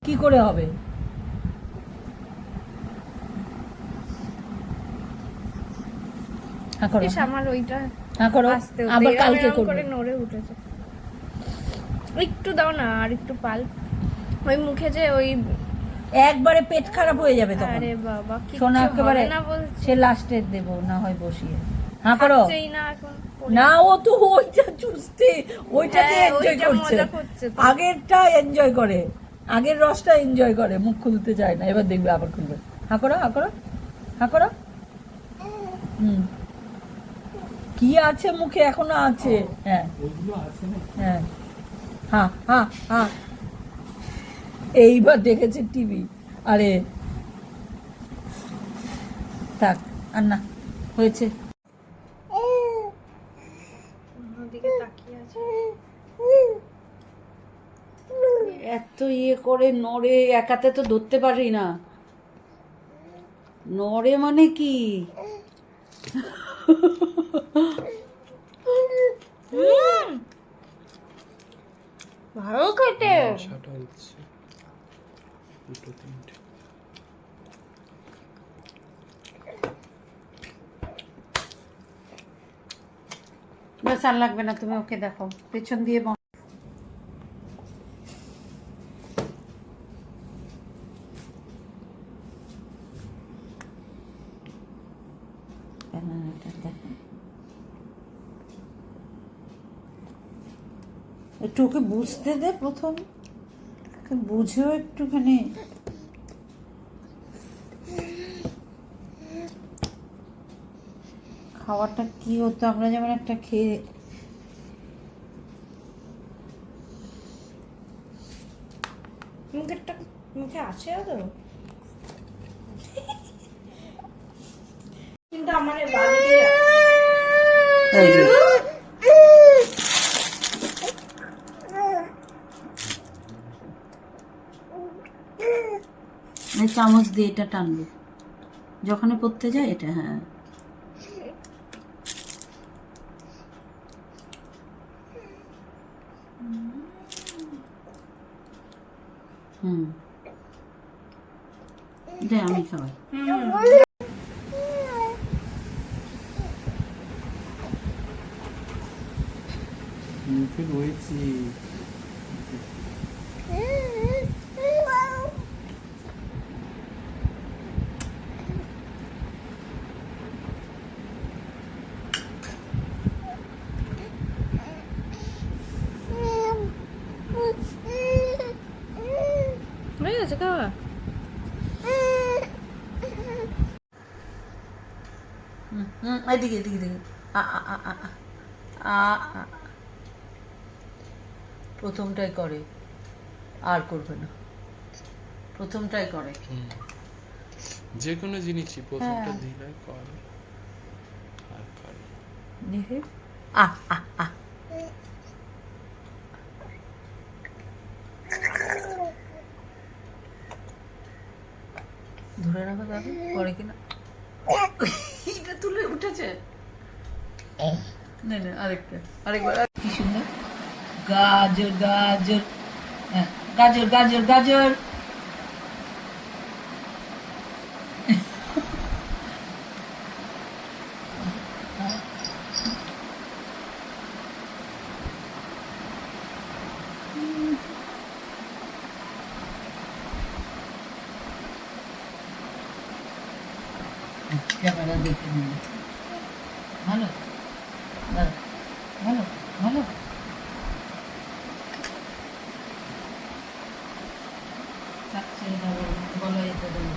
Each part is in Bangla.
কি করে হবে? আমার ওইটা আবার কালকে করে নড়ে উঠেছে। একটু দাও না, আর একটু পাল। ওই মুখে যে ওই একবারে পেট খারাপ হয়ে যাবে তখন। আরে বাবা, শোনা একেবারে না বলছে। সে লাস্টে দেব না হয় বসিয়ে। হ্যাঁ করো না এখন না, ও তো ওইটা চুষতে, ওইটাকে এনজয় করছে। আগেরটা এনজয় করে, আগের রসটা এনজয় করে, মুখ খুলতে চায় না। এবার দেখবে আবার খুলবে। হ্যাঁ করো, হ্যাঁ করো, হ্যাঁ করো। কি আছে মুখে? এখনো আছে। হ্যাঁ হ্যাঁ হ্যাঁ হ্যাঁ হ্যাঁ। এইবার দেখেছে টিভি। আরে থাক আর না, হয়েছে। এত ইয়ে করে নড়ে, একাতে তো ধরতে পারি না। নড়ে মানে কি? ভালো খেতে। ব্যাস আর লাগবে না, তুমি ওকে দেখো পেছন দিয়ে। একটু ওকে বুঝতে দে, প্রথম বুঝেও একটুখানি। খাওয়াটা কি হতো, আমরা যেমন একটা খেয়ে মুখে আছে তো, কিন্তু আমার চামচ দিয়ে এটা টানবে যখনই পড়তে যায়, এটা। হ্যাঁ দে, আমি খাওয়াই। মুখে রয়েছি। হয়ে গেছে খাওয়া। এদিকে এদিকে এদিকে। প্রথমটাই করে, আর করবে না। প্রথমটাই করে, যে কোনো জিনিসই প্রথমটা দিলে করে আর করে। দেখে ধরে রাখো দাদু, পরে কিনা এটা তুলে উঠেছে। না না, আরেকটা, আরেকবার। কি সুন্দর গাজর গাজর। হ্যাঁ, গাজর গাজর গাজর। ক্যামেরা দেখে নিন। ভালো ভালো ভালো। বলো এটা দেবো।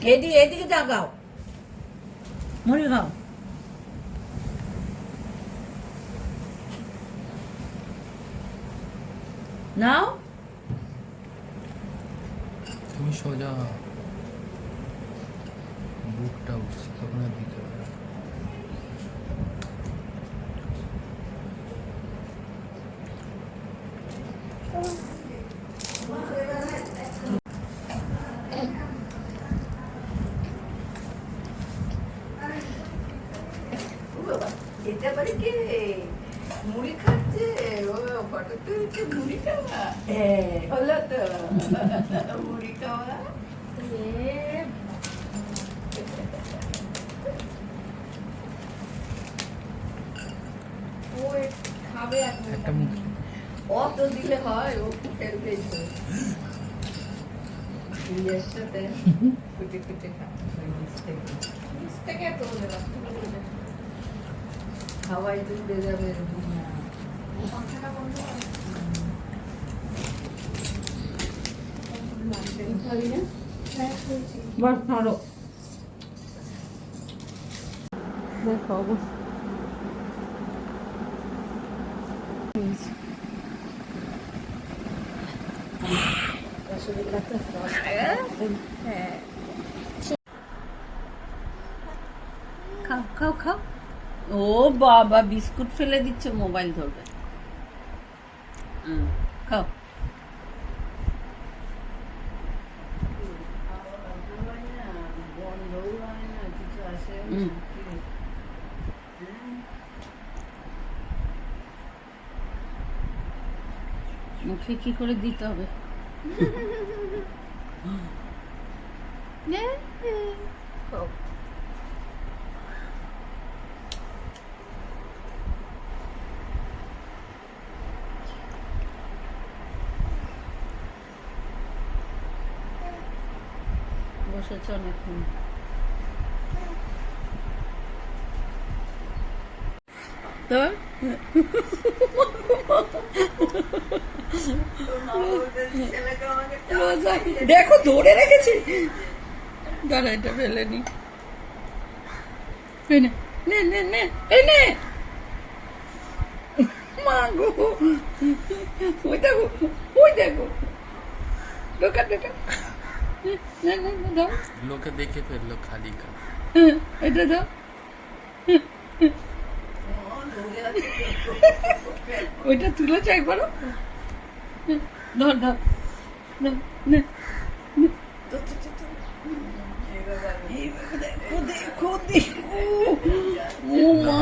এদিকে তাকাও, মুড়ি খাও। নাও, তুমি সোজা বুকটা উঠছে তখন আর দিতে পারে না। এটা বাড়ি কে মুড়ি খাচ্ছে? ও ফটো তুলছে মুড়ি খাওয়া। হলো তো মুড়ি খাওয়া। ও খাবে একটা মুখ অত দিলে হয়, ও ফেলবেই তো। ইয়ের সাথে কুটে কুটে খাওয়া নিচ থেকে তোলে না, খাওয়াই তুলতে যাবে না। পাখাটা বন্ধ করে। হ্যাঁ, খুলছি। বস ছাড়ো। দেখো অবস্থা। হ্যাঁ, খাও খাও খাও। ও বাবা, বিস্কুট ফেলে দিচ্ছে, মোবাইল ধরবে। খাও। মুখে কি করে দিতে হবে? খাও। বসেছ অনেকক্ষণ। তো দেখো ধরে রেখেছি, দাঁড়া এটা ফেলে নি। নে নে নে নে এই নে, মা গো, ওই দেখো, ওই দেখো, ঢোকা ঢোকা। না না না, দাও, লোকে দেখে ফেললো খালি খা। এটা দাও। ওইটা তুলেছ একবারও? ধর ধর, নে, দেখো দেখো দেখো, ও মা।